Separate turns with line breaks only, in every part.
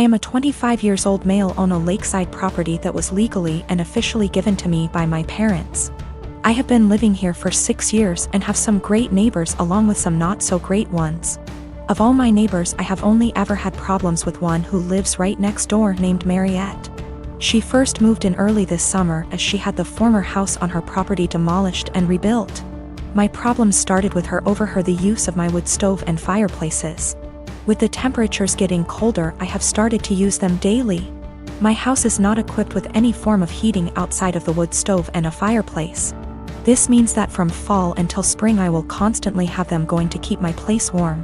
I am a 25 years old male on a lakeside property that was legally and officially given to me by my parents. I have been living here for 6 years and have some great neighbors along with some not so great ones. Of all my neighbors, I have only ever had problems with one who lives right next door named Mariette. She first moved in early this summer as she had the former house on her property demolished and rebuilt. My problems started with her over the use of my wood stove and fireplaces. With the temperatures getting colder, I have started to use them daily. My house is not equipped with any form of heating outside of the wood stove and a fireplace. This means that from fall until spring I will constantly have them going to keep my place warm.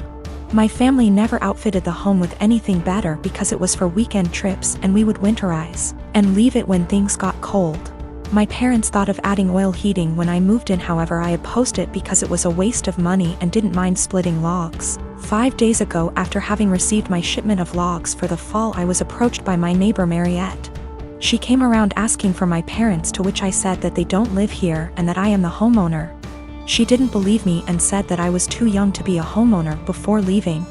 My family never outfitted the home with anything better because it was for weekend trips and we would winterize and leave it when things got cold. My parents thought of adding oil heating when I moved in, however I opposed it because it was a waste of money and didn't mind splitting logs. 5 days ago, after having received my shipment of logs for the fall, I was approached by my neighbor Mariette. She came around asking for my parents, to which I said that they don't live here and that I am the homeowner. She didn't believe me and said that I was too young to be a homeowner before leaving.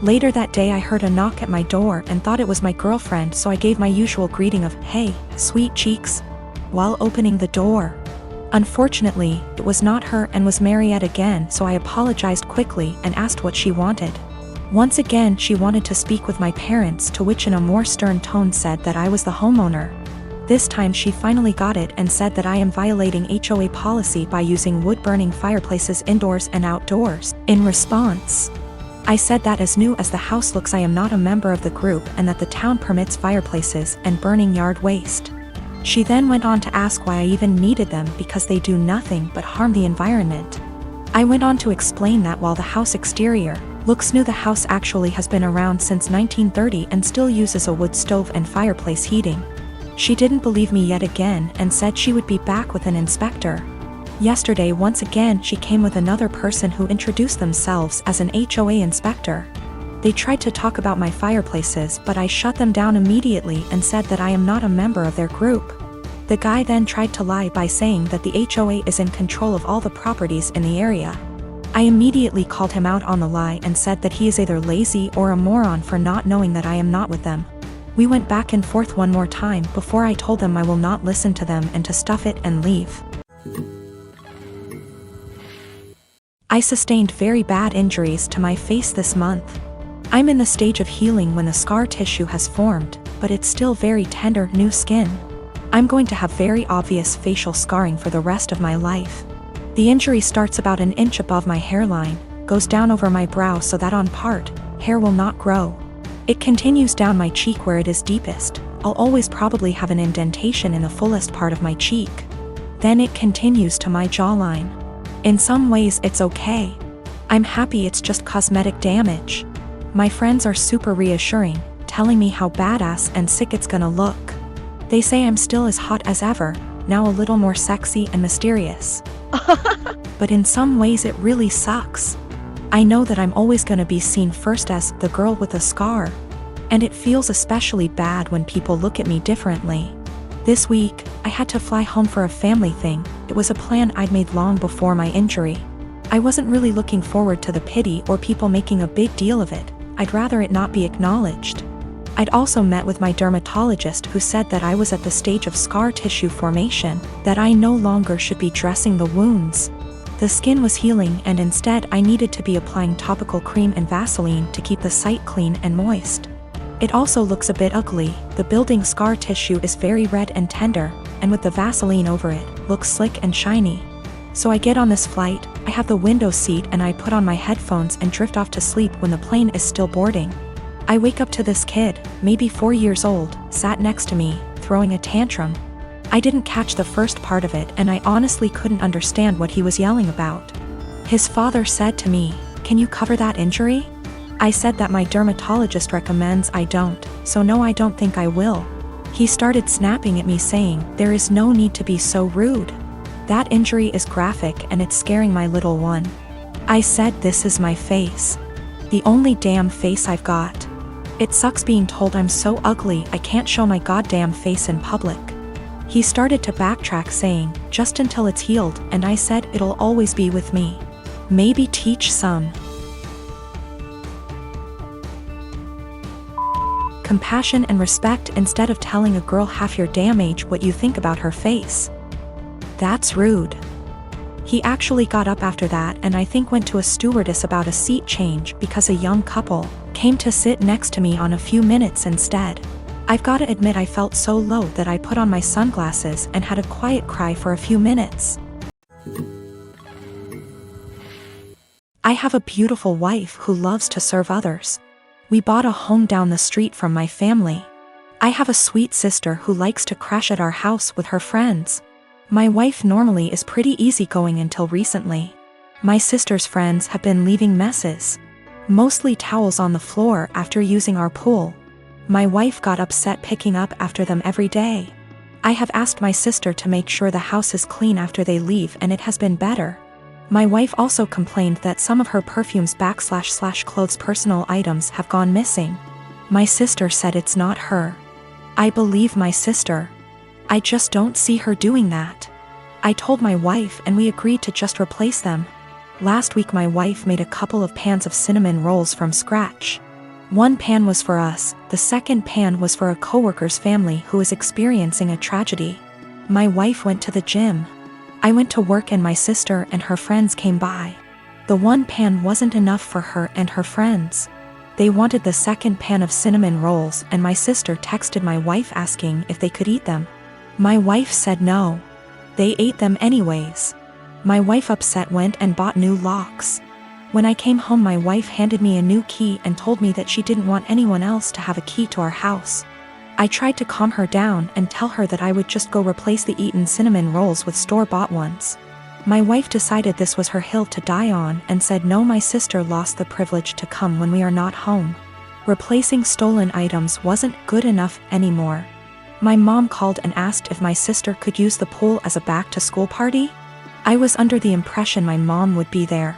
Later that day I heard a knock at my door and thought it was my girlfriend, so I gave my usual greeting of, "Hey, sweet cheeks," while opening the door. Unfortunately, it was not her and was Mariette again, so I apologized quickly and asked what she wanted. Once again she wanted to speak with my parents, to which in a more stern tone said that I was the homeowner. This time she finally got it and said that I am violating HOA policy by using wood-burning fireplaces indoors and outdoors. In response, I said that as new as the house looks, I am not a member of the group and that the town permits fireplaces and burning yard waste. She then went on to ask why I even needed them, because they do nothing but harm the environment. I went on to explain that while the house exterior looks new, the house actually has been around since 1930 and still uses a wood stove and fireplace heating. She didn't believe me yet again and said she would be back with an inspector. Yesterday, once again, she came with another person who introduced themselves as an HOA inspector. They tried to talk about my fireplaces, but I shut them down immediately and said that I am not a member of their group. The guy then tried to lie by saying that the HOA is in control of all the properties in the area. I immediately called him out on the lie and said that he is either lazy or a moron for not knowing that I am not with them. We went back and forth one more time before I told them I will not listen to them and to stuff it and leave. I sustained very bad injuries to my face this month. I'm in the stage of healing when the scar tissue has formed, but it's still very tender, new skin. I'm going to have very obvious facial scarring for the rest of my life. The injury starts about an inch above my hairline, goes down over my brow so that on part, hair will not grow. It continues down my cheek where it is deepest. I'll always probably have an indentation in the fullest part of my cheek. Then it continues to my jawline. In some ways it's okay. I'm happy it's just cosmetic damage. My friends are super reassuring, telling me how badass and sick it's gonna look. They say I'm still as hot as ever, now a little more sexy and mysterious. But in some ways it really sucks. I know that I'm always gonna be seen first as the girl with a scar. And it feels especially bad when people look at me differently. This week, I had to fly home for a family thing. It was a plan I'd made long before my injury. I wasn't really looking forward to the pity or people making a big deal of it. I'd rather it not be acknowledged. I'd also met with my dermatologist, who said that I was at the stage of scar tissue formation, that I no longer should be dressing the wounds. The skin was healing and instead I needed to be applying topical cream and Vaseline to keep the site clean and moist. It also looks a bit ugly. The building scar tissue is very red and tender, and with the Vaseline over it, looks slick and shiny. So I get on this flight, I have the window seat and I put on my headphones and drift off to sleep when the plane is still boarding. I wake up to this kid, maybe 4 years old, sat next to me, throwing a tantrum. I didn't catch the first part of it and I honestly couldn't understand what he was yelling about. His father said to me, "Can you cover that injury?" I said that my dermatologist recommends I don't, so no, I don't think I will. He started snapping at me saying, "There is no need to be so rude. That injury is graphic and it's scaring my little one." I said, "This is my face. The only damn face I've got. It sucks being told I'm so ugly I can't show my goddamn face in public." He started to backtrack saying, "Just until it's healed," and I said, "It'll always be with me. Maybe teach some Compassion and respect instead of telling a girl half your damn age what you think about her face. That's rude. He actually got up after that and I think went to a stewardess about a seat change because a young couple came to sit next to me on a few minutes instead. I've gotta admit I felt so low that I put on my sunglasses and had a quiet cry for a few minutes. I have a beautiful wife who loves to serve others. We bought a home down the street from my family. I have a sweet sister who likes to crash at our house with her friends. My wife normally is pretty easygoing until recently. My sister's friends have been leaving messes, mostly towels on the floor after using our pool. My wife got upset picking up after them every day. I have asked my sister to make sure the house is clean after they leave and it has been better. My wife also complained that some of her perfumes / clothes personal items have gone missing. My sister said it's not her. I believe my sister. I just don't see her doing that. I told my wife and we agreed to just replace them. Last week my wife made a couple of pans of cinnamon rolls from scratch. One pan was for us, the second pan was for a coworker's family who is experiencing a tragedy. My wife went to the gym. I went to work and my sister and her friends came by. The one pan wasn't enough for her and her friends. They wanted the second pan of cinnamon rolls and my sister texted my wife asking if they could eat them. My wife said no. They ate them anyways. My wife upset went and bought new locks. When I came home my wife handed me a new key and told me that she didn't want anyone else to have a key to our house. I tried to calm her down and tell her that I would just go replace the eaten cinnamon rolls with store-bought ones. My wife decided this was her hill to die on and said no, my sister lost the privilege to come when we are not home. Replacing stolen items wasn't good enough anymore. My mom called and asked if my sister could use the pool as a back-to-school party. I was under the impression my mom would be there.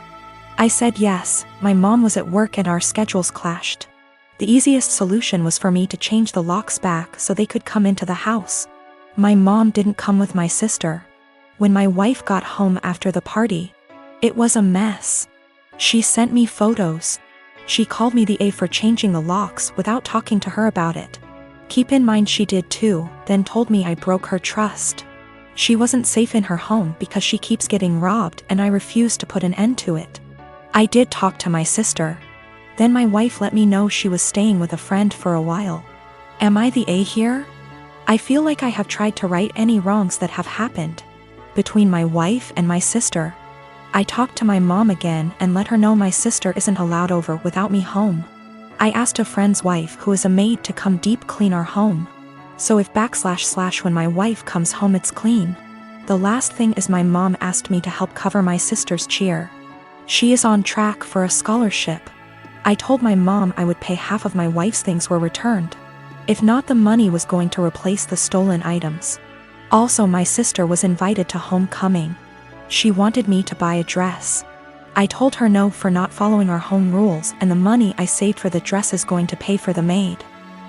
I said yes, my mom was at work and our schedules clashed. The easiest solution was for me to change the locks back so they could come into the house. My mom didn't come with my sister. When my wife got home after the party, it was a mess. She sent me photos. She called me the A for changing the locks without talking to her about it. Keep in mind she did too, then told me I broke her trust. She wasn't safe in her home because she keeps getting robbed and I refused to put an end to it. I did talk to my sister. Then my wife let me know she was staying with a friend for a while. Am I the A here? I feel like I have tried to right any wrongs that have happened between my wife and my sister. I talked to my mom again and let her know my sister isn't allowed over without me home. I asked a friend's wife who is a maid to come deep clean our home. So if / when my wife comes home it's clean. The last thing is my mom asked me to help cover my sister's cheer. She is on track for a scholarship. I told my mom I would pay half of my wife's things were returned. If not, the money was going to replace the stolen items. Also, my sister was invited to homecoming. She wanted me to buy a dress. I told her no for not following our home rules and the money I saved for the dress is going to pay for the maid.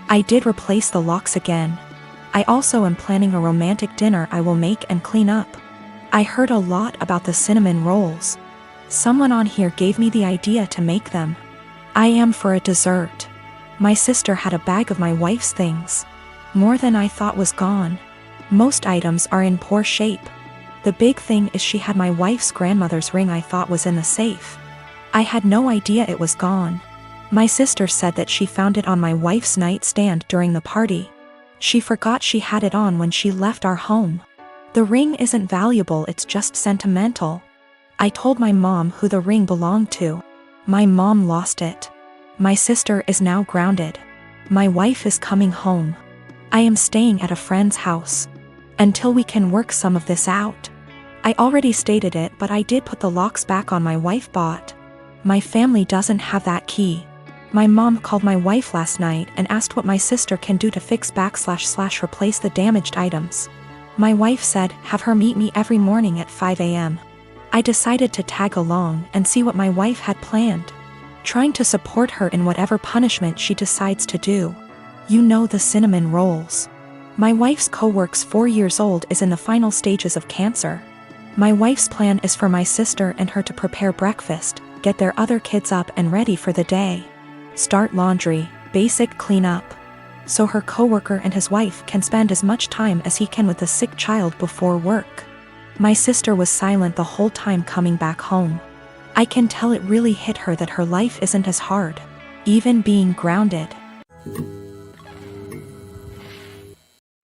I did replace the locks again. I also am planning a romantic dinner I will make and clean up. I heard a lot about the cinnamon rolls. Someone on here gave me the idea to make them. I am for a dessert. My sister had a bag of my wife's things. More than I thought was gone. Most items are in poor shape. The big thing is she had my wife's grandmother's ring I thought was in the safe. I had no idea it was gone. My sister said that she found it on my wife's nightstand during the party. She forgot she had it on when she left our home. The ring isn't valuable, it's just sentimental. I told my mom who the ring belonged to. My mom lost it. My sister is now grounded. My wife is coming home. I am staying at a friend's house until we can work some of this out. I already stated it, but I did put the locks back on my wife bought. My family doesn't have that key. My mom called my wife last night and asked what my sister can do to fix / replace the damaged items. My wife said have her meet me every morning at 5 a.m. I decided to tag along and see what my wife had planned, trying to support her in whatever punishment she decides to do. You know, the cinnamon rolls. My wife's co-worker's 4 years old is in the final stages of cancer. My wife's plan is for my sister and her to prepare breakfast, get their other kids up and ready for the day, start laundry, basic cleanup. so her coworker and his wife can spend as much time as he can with the sick child before work. My sister was silent the whole time coming back home. I can tell it really hit her that her life isn't as hard, even being grounded.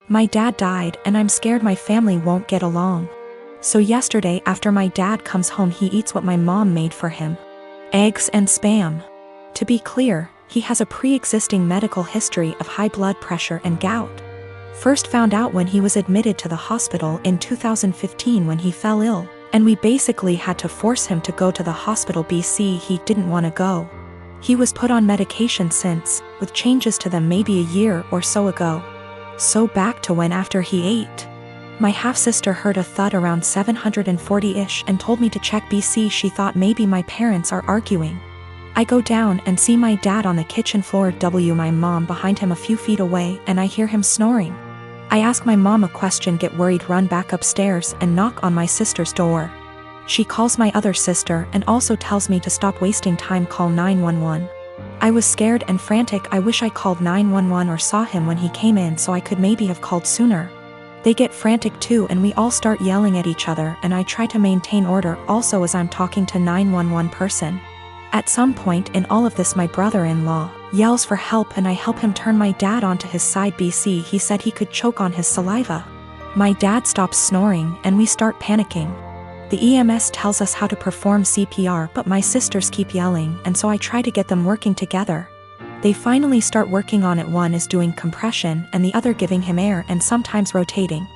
My dad died and I'm scared my family won't get along. So yesterday after my dad comes home he eats what my mom made for him. Eggs and Spam. To be clear, he has a pre-existing medical history of high blood pressure and gout. First found out when he was admitted to the hospital in 2015 when he fell ill, and we basically had to force him to go to the hospital BC he didn't want to go. He was put on medication since, with changes to them maybe a year or so ago. So back to when after he ate. My half-sister heard a thud around 740-ish and told me to check BC. She thought maybe my parents are arguing. I go down and see my dad on the kitchen floor, my mom behind him a few feet away, and I hear him snoring. I ask my mom a question, get worried, run back upstairs and knock on my sister's door. She calls my other sister and also tells me to stop wasting time, call 911. I was scared and frantic. I wish I called 911 or saw him when he came in so I could maybe have called sooner. They get frantic too and we all start yelling at each other, and I try to maintain order also as I'm talking to 911 person. At some point in all of this my brother-in-law yells for help and I help him turn my dad onto his side. BC, he said he could choke on his saliva. My dad stops snoring and we start panicking. The EMS tells us how to perform CPR, but my sisters keep yelling, and so I try to get them working together. They finally start working on it. One is doing compression and the other giving him air and sometimes rotating.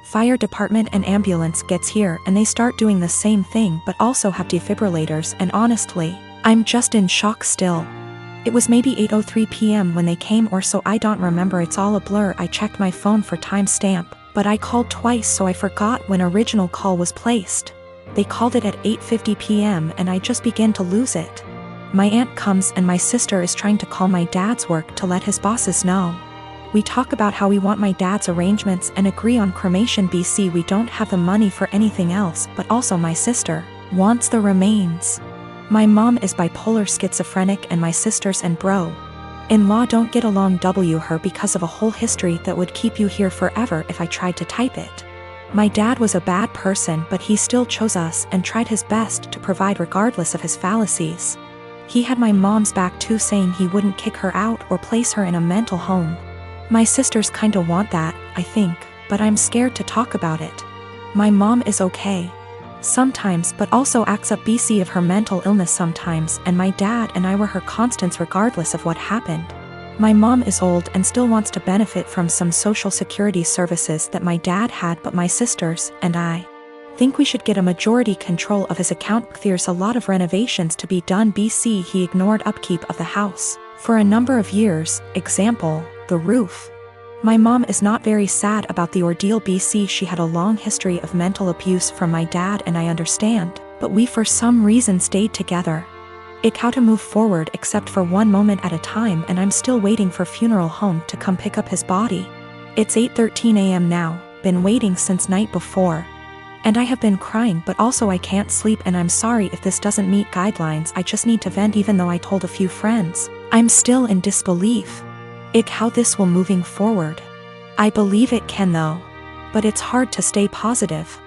Fire department and ambulance gets here and they start doing the same thing but also have defibrillators, and honestly, I'm just in shock still. It was maybe 8:03 p.m. when they came or so, I don't remember, it's all a blur. I checked my phone for timestamp, but I called twice so I forgot when original call was placed. They called it at 8:50 p.m. and I just began to lose it. My aunt comes and my sister is trying to call my dad's work to let his bosses know. We talk about how we want my dad's arrangements and agree on cremation. BC, we don't have the money for anything else, but also my sister wants the remains. My mom is bipolar schizophrenic and my sisters and bro-in-law don't get along. Her because of a whole history that would keep you here forever if I tried to type it. My dad was a bad person but he still chose us and tried his best to provide regardless of his fallacies. He had my mom's back too, saying he wouldn't kick her out or place her in a mental home. My sisters kinda want that, I think, but I'm scared to talk about it. My mom is okay sometimes but also acts up. BC of her mental illness sometimes, and my dad and I were her constants regardless of what happened. My mom is old and still wants to benefit from some social security services that my dad had, but my sisters and I think we should get a majority control of his account. There's a lot of renovations to be done. BC, he ignored upkeep of the house for a number of years, example, the roof. My mom is not very sad about the ordeal. BC, she had a long history of mental abuse from my dad and I understand, but we for some reason stayed together. It how to move forward except for one moment at a time, and I'm still waiting for funeral home to come pick up his body. It's 8:13 a.m. now, been waiting since night before. And I have been crying but also I can't sleep, and I'm sorry if this doesn't meet guidelines. I just need to vent. Even though I told a few friends, I'm still in disbelief. How this will moving forward. I believe it can though. But it's hard to stay positive.